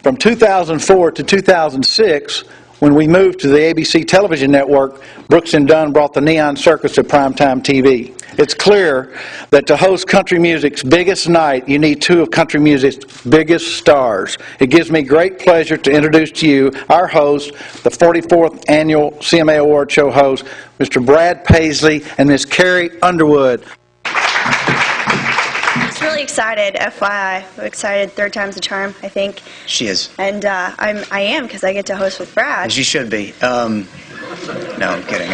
From 2004 to 2006, when we moved to the ABC television network, Brooks and Dunn brought the Neon Circus to primetime TV. It's clear that to host country music's biggest night, you need two of country music's biggest stars. It gives me great pleasure to introduce to you our host, the 44th Annual CMA Award Show host, Mr. Brad Paisley and Miss Carrie Underwood. Really excited, FYI. I'm excited, third time's a charm, I think. She is. And I am, because I get to host with Brad. She should be. No, I'm kidding.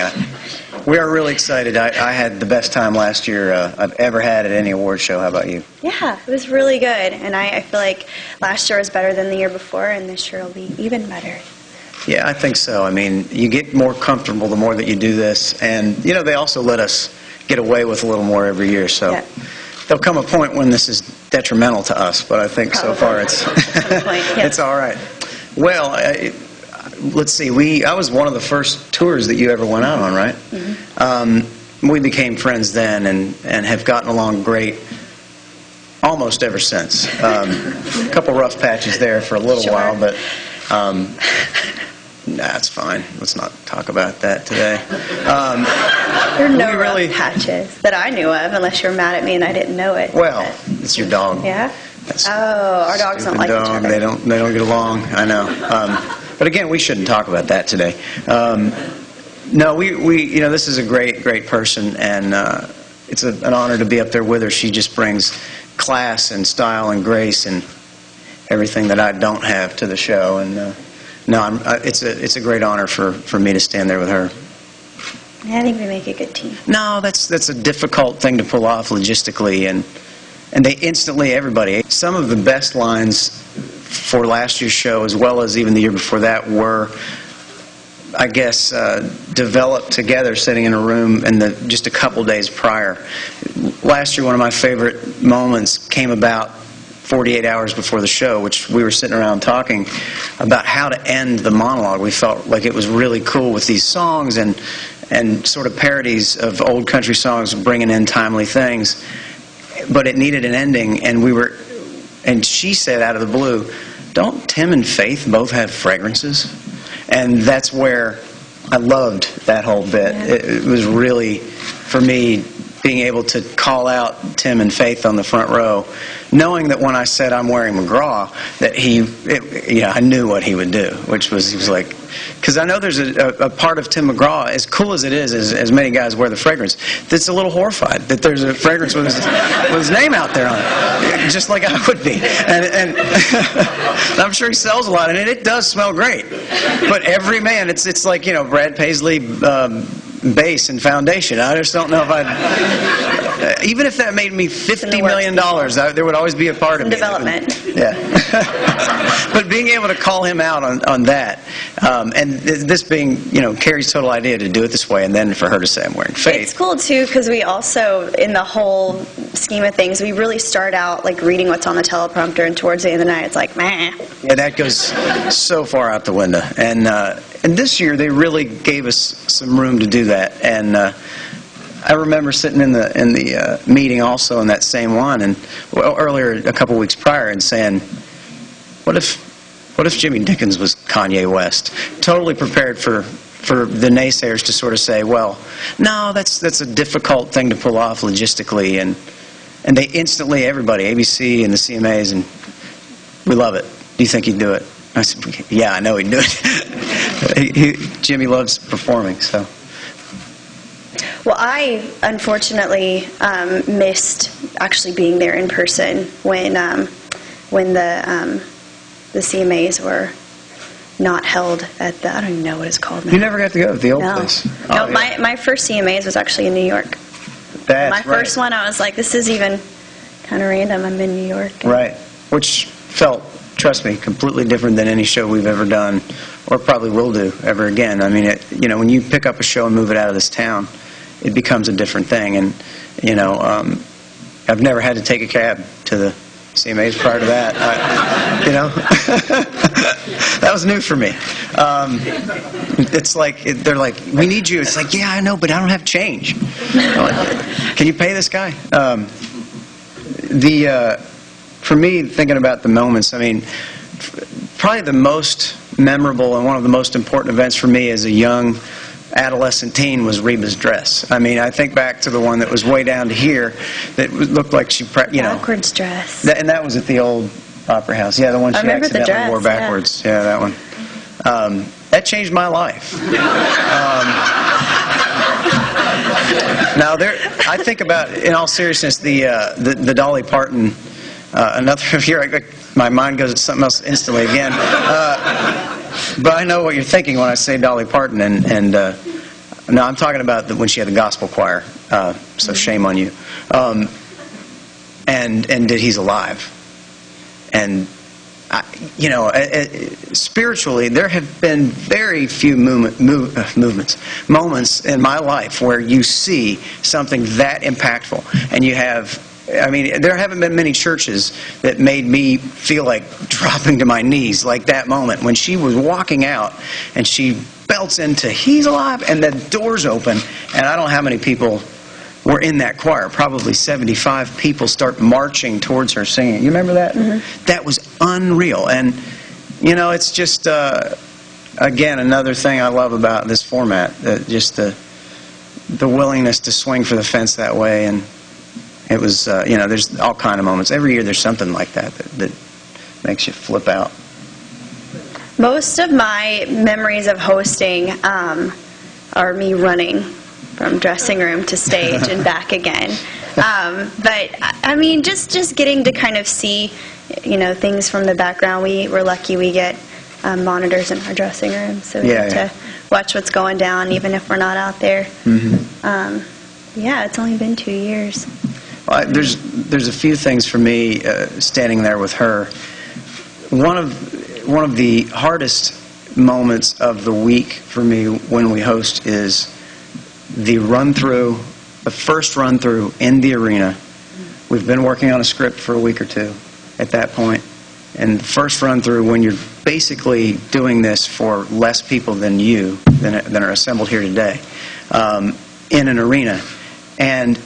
We are really excited. I had the best time last year I've ever had at any award show. How about you? Yeah, it was really good. And I feel like last year was better than the year before, and this year will be even better. Yeah, I think so. I mean, you get more comfortable the more that you do this. And, you know, they also let us get away with a little more every year, so... Yeah. There'll come a point when this is detrimental to us, but I think so far it's it's all right. Well, let's see. I was one of the first tours that you ever went out on, right? Mm-hmm. We became friends then and have gotten along great almost ever since. A couple rough patches there for a little while, but nah, it's fine. Let's not talk about that today. There are no rough patches that I knew of, unless you're mad at me and I didn't know it. Well, it's your dog. Yeah? Our dogs don't like each other. They don't get along. I know. But again, we shouldn't talk about that today. No, we this is a great person, and it's an honor to be up there with her. She just brings class and style and grace and everything that I don't have to the show, and. No, it's a great honor for me to stand there with her. Yeah, I think we make a good team. No, that's a difficult thing to pull off logistically, and they instantly, everybody. Some of the best lines for last year's show, as well as even the year before that, were, I guess, developed together sitting in a room just a couple days prior. Last year, one of my favorite moments came about 48 hours before the show, which we were sitting around talking about how to end the monologue. We felt like it was really cool with these songs and sort of parodies of old country songs, bringing in timely things, but it needed an ending, and she said out of the blue, "Don't Tim and Faith both have fragrances?" And that's where I loved that whole bit. Yeah. It was really, for me, being able to call out Tim and Faith on the front row, knowing that when I said I'm wearing McGraw, that I knew what he would do, which was, he was like, because I know there's a part of Tim McGraw, as cool as it is, as many guys wear the fragrance, that's a little horrified that there's a fragrance with his name out there on it, just like I would be. And I'm sure he sells a lot, and it does smell great. But every man, it's like, Brad Paisley, base and foundation. I just don't know if I'd... even if that made me $50 million, there would always be a part of me. Development. Yeah. But being able to call him out on that, and this being, Carrie's total idea to do it this way, and then for her to say I'm wearing Faith. It's cool, too, because we also, in the whole scheme of things, we really start out, like, reading what's on the teleprompter, and towards the end of the night, it's like, meh. Yeah, that goes so far out the window. And this year, they really gave us some room to do that. And I remember sitting in the meeting also in that same one, and earlier a couple weeks prior, and saying, "What if Jimmy Dickens was Kanye West?" Totally prepared for the naysayers to sort of say, "Well, no, that's a difficult thing to pull off logistically," and they instantly, everybody, ABC and the CMAs, and we love it. Do you think he'd do it? I said, "Yeah, I know he'd do it." Jimmy loves performing, so. Well, I unfortunately missed actually being there in person when the CMAs were not held at the, I don't even know what it's called now. You never got to go to the old place? No, yeah. my first CMAs was actually in New York. My first one, I was like, this is even kind of random. I'm in New York. Right, which felt, trust me, completely different than any show we've ever done, or probably will do ever again. I mean, when you pick up a show and move it out of this town, it becomes a different thing. And, I've never had to take a cab to the CMAs prior to that. That was new for me. It's like, they're like, "We need you." It's like, "Yeah, I know, but I don't have change." Like, "Can you pay this guy?" For me, thinking about the moments, I mean, probably the most memorable and one of the most important events for me as a young adolescent teen was Reba's dress. I mean, I think back to the one that was way down to here that looked like she, backwards dress. And that was at the old Opera House. Yeah, the one she accidentally wore backwards. Yeah, that one. That changed my life. Now, I think about, in all seriousness, the Dolly Parton. Another here, my mind goes to something else instantly again. But I know what you're thinking when I say Dolly Parton, and no, I'm talking about when she had the gospel choir. So shame on you. And did He's Alive. And spiritually, there have been very few moments in my life where you see something that impactful, and you have. I mean, there haven't been many churches that made me feel like dropping to my knees like that moment when she was walking out and she belts into He's Alive and the doors open, and I don't know how many people were in that choir. Probably 75 people start marching towards her singing. You remember that? Mm-hmm. That was unreal. And, it's just, again, another thing I love about this format, just the willingness to swing for the fence that way. And it was, there's all kind of moments. Every year there's something like that makes you flip out. Most of my memories of hosting are me running from dressing room to stage and back again. But, I mean, just getting to kind of see, things from the background. We're lucky we get monitors in our dressing room, so we get to watch what's going down even if we're not out there. Mm-hmm. It's only been 2 years. Well, there's a few things for me standing there with her. One of the hardest moments of the week for me when we host is the first run-through in the arena. We've been working on a script for a week or two at that point. And the first run-through, when you're basically doing this for less people than are assembled here today, in an arena. And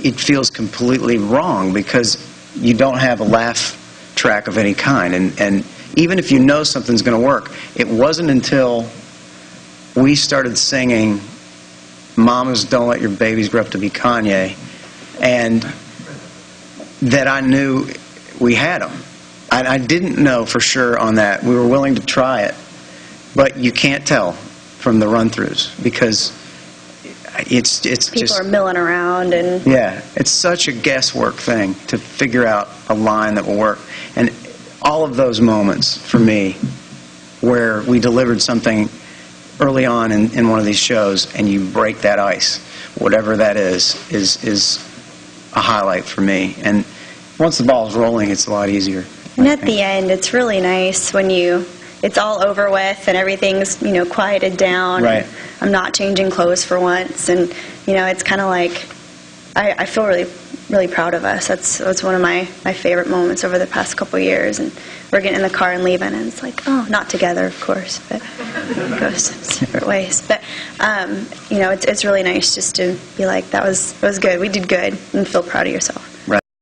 it feels completely wrong because you don't have a laugh track of any kind. And even if you know something's going to work, it wasn't until we started singing Mamas Don't Let Your Babies Grow Up to Be Kanye and that I knew we had them. I didn't know for sure on that. We were willing to try it, but you can't tell from the run-throughs because it's people just are milling around and it's such a guesswork thing to figure out a line that will work. And all of those moments for me where we delivered something early on in one of these shows and you break that ice, whatever that is a highlight for me. And once the ball's rolling, it's a lot easier. And at the end, it's really nice when it's all over with and everything's, quieted down. Right. I'm not changing clothes for once. And, it's kind of like, I feel really, really proud of us. That's one of my favorite moments over the past couple of years. And we're getting in the car and leaving, and it's like, oh, not together, of course, but it goes separate ways. But, it's really nice just to be like, that was good. We did good, and feel proud of yourself.